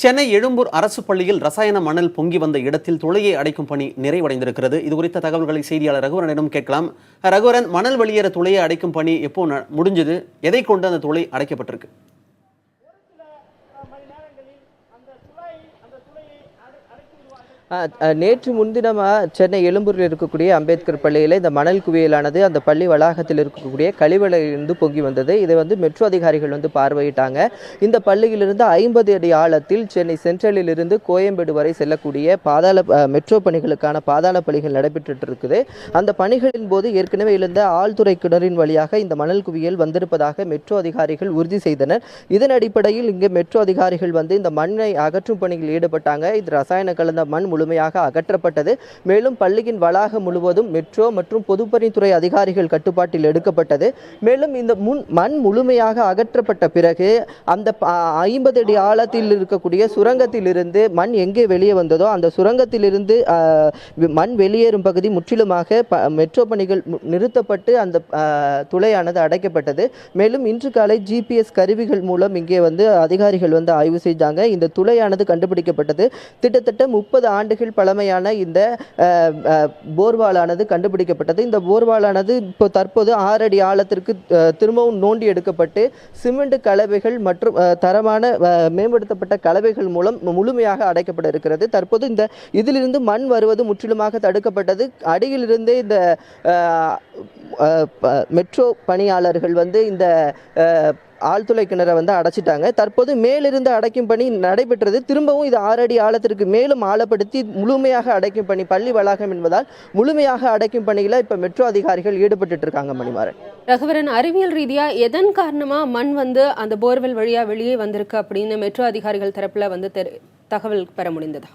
சென்னை எழும்பூர் அரசு பள்ளியில் ரசாயன மணல் பொங்கி வந்த இடத்தில் துளையை அடைக்கும் பணி நிறைவடைந்திருக்கிறது. இது குறித்த தகவல்களை செய்தியாளர் ரகுவரனிடம் கேட்கலாம். ரகுவரன், மணல் வெளியேற துளையை அடைக்கும் பணி எப்போ முடிஞ்சது? எதை கொண்டு அந்த துளை அடைக்கப்பட்டிருக்கு? நேற்று முன்தினமாக சென்னை எழும்பூரில் இருக்கக்கூடிய அம்பேத்கர் பள்ளியில் இந்த மணல் குவியலானது அந்த பள்ளி வளாகத்தில் இருக்கக்கூடிய கழிவறையிலிருந்து பொங்கி வந்தது. இதை மெட்ரோ அதிகாரிகள் பார்வையிட்டாங்க. இந்த பள்ளியிலிருந்து 50 அடி ஆழத்தில் சென்னை சென்ட்ரலில் இருந்து கோயம்பேடு வரை செல்லக்கூடிய மெட்ரோ பணிகளுக்கான பாதாள பணிகள் நடைபெற்று இருக்குது. அந்த பணிகளின் போது ஏற்கனவே எழுந்த ஆழ்துறை கிணறின் வழியாக இந்த மணல் குவியல் வந்திருப்பதாக மெட்ரோ அதிகாரிகள் உறுதி செய்தனர். இதன் அடிப்படையில் இங்கே மெட்ரோ அதிகாரிகள் இந்த மண்ணை அகற்றும் பணியில் ஈடுபட்டாங்க. இது ரசாயன கலந்த மண் முழுமையாக அகற்றப்பட்டது. மேலும் பள்ளியின் வளாகம் முழுவதும் மெட்ரோ மற்றும் பொதுப்பணித்துறை அதிகாரிகள் கட்டுப்பாட்டில் எடுக்கப்பட்டது. மேலும் இந்த மண் முழுமையாக அகற்றப்பட்ட பிறகு அந்த 50 அடி ஆழத்தில் இருக்கக்கூடிய சுரங்கத்திலிருந்து மண் எங்கே வெளியே வந்ததோ அந்த சுரங்கத்திலிருந்து மண் வெளியேறும் பகுதி முற்றிலுமாக மெட்ரோ பணிகள் நிறுத்தப்பட்டு அந்த துளையானது அடைக்கப்பட்டது. மேலும் இன்று காலை GPS கருவிகள் மூலம் இங்கே அதிகாரிகள் ஆய்வு செய்தாங்க. இந்த துளையானது கண்டுபிடிக்கப்பட்டது. கிட்டத்தட்ட 30 ஆண்டுகள் பழமையான இந்த போர்வாலானது கண்டுபிடிக்கப்பட்டது. இந்த போர்வாலானது இப்போ தற்போது 6 அடி ஆழத்திற்கு திரும்பவும் நோண்டி எடுக்கப்பட்டு சிமெண்ட் கலவைகள் மற்றும் தரமான மேம்படுத்தப்பட்ட கலவைகள் மூலம் முழுமையாக அடைக்கப்பட இருக்கிறது. தற்போது இதிலிருந்து மண் வருவது முற்றிலுமாக தடுக்கப்பட்டது. அடியிலிருந்தே இந்த மெட்ரோ பணியாளர்கள் இந்த ஆழ்துளை கிணறை அடைச்சிட்டாங்க. தற்போது மேலிருந்து அடைக்கும் பணி நடைபெற்றது. திரும்பவும் இது 6 அடி ஆழத்திற்கு மேலும் ஆழப்படுத்தி முழுமையாக அடைக்கும் பணி, பள்ளி வளாகம் என்பதால் முழுமையாக அடைக்கும் பணியில் இப்ப மெட்ரோ அதிகாரிகள் ஈடுபட்டு இருக்காங்க. மணிமாறன், ரகுவரன், அறிவியல் ரீதியா எதன் காரணமா மண் அந்த போர்வெல் வழியா வெளியே வந்திருக்கு அப்படின்னு மெட்ரோ அதிகாரிகள் தரப்புல தகவல் பெற முடிந்ததா?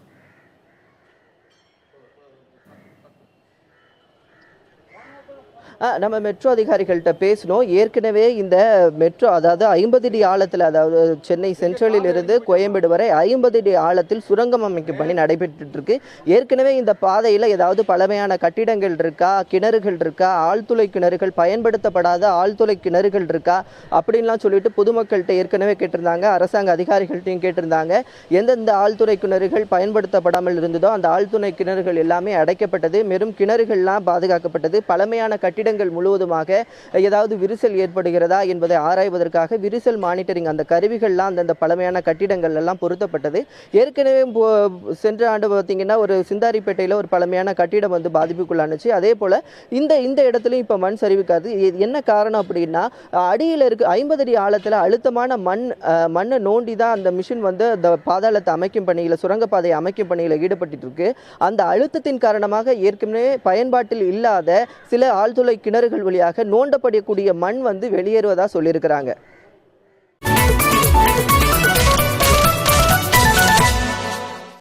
நம்ம மெட்ரோ அதிகாரிகள்கிட்ட பேசணும். ஏற்கனவே இந்த மெட்ரோ அதாவது 50 அடி ஆழத்தில், அதாவது சென்னை சென்ட்ரலில் இருந்து கோயம்பேடு வரை 50 அடி ஆழத்தில் சுரங்கம் அமைக்கும் பணி நடைபெற்று இருக்கு. ஏற்கனவே இந்த பாதையில் ஏதாவது பழமையான கட்டிடங்கள் இருக்கா, கிணறுகள் இருக்கா, ஆழ்துளை கிணறுகள், பயன்படுத்தப்படாத ஆழ்துளை கிணறுகள் இருக்கா அப்படின்லாம் சொல்லிட்டு பொதுமக்கள்கிட்ட ஏற்கனவே கேட்டிருந்தாங்க. அரசாங்க அதிகாரிகள்ட்டையும் கேட்டிருந்தாங்க. எந்தெந்த ஆழ்துறை கிணறுகள் பயன்படுத்தப்படாமல் இருந்ததோ அந்த ஆழ்துறை கிணறுகள் எல்லாமே அடைக்கப்பட்டது. மேலும் கிணறுகள்லாம் பாதுகாக்கப்பட்டது. பழமையான கட்டிடங்கள் முழுவதுமாக ஏதாவது விரிசல் ஏற்படுகிறதா என்பதை ஆராய்வதற்காக விரிசல் மானிட்டரிங் அந்த கருவிகள்லாம் அந்த பழமையான கட்டிடங்கள் எல்லாம் பொருத்தப்பட்டது. ஏற்கனவே சென்ற ஆண்டு பார்த்தீங்கன்னா ஒரு சிந்தாரிப்பேட்டையில் ஒரு பழமையான கட்டிடம் பாதிப்புக்குள்ளானுச்சு. அதே போல இந்த இடத்துலையும் இப்போ மண் சரிவுக்காது. என்ன காரணம் அப்படின்னா, அடியில் இருக்கு 50 அடி ஆழத்தில் அழுத்தமான மண்ணை நோண்டி தான் அந்த மிஷின் அந்த பாதாளத்தை அமைக்கும் பணியில், சுரங்கப்பாதை அமைக்கும் பணியில் ஈடுபட்டு இருக்கு. அந்த அழுத்தத்தின் காரணமாக ஏற்கனவே பயன்பாட்டில் இல்லாத சில ஆழ்துளை கிணறுகள் வழியாக நோண்டப்படக்கூடிய மண் வெளியேறுவதா சொல்லியிருக்கிறாங்க.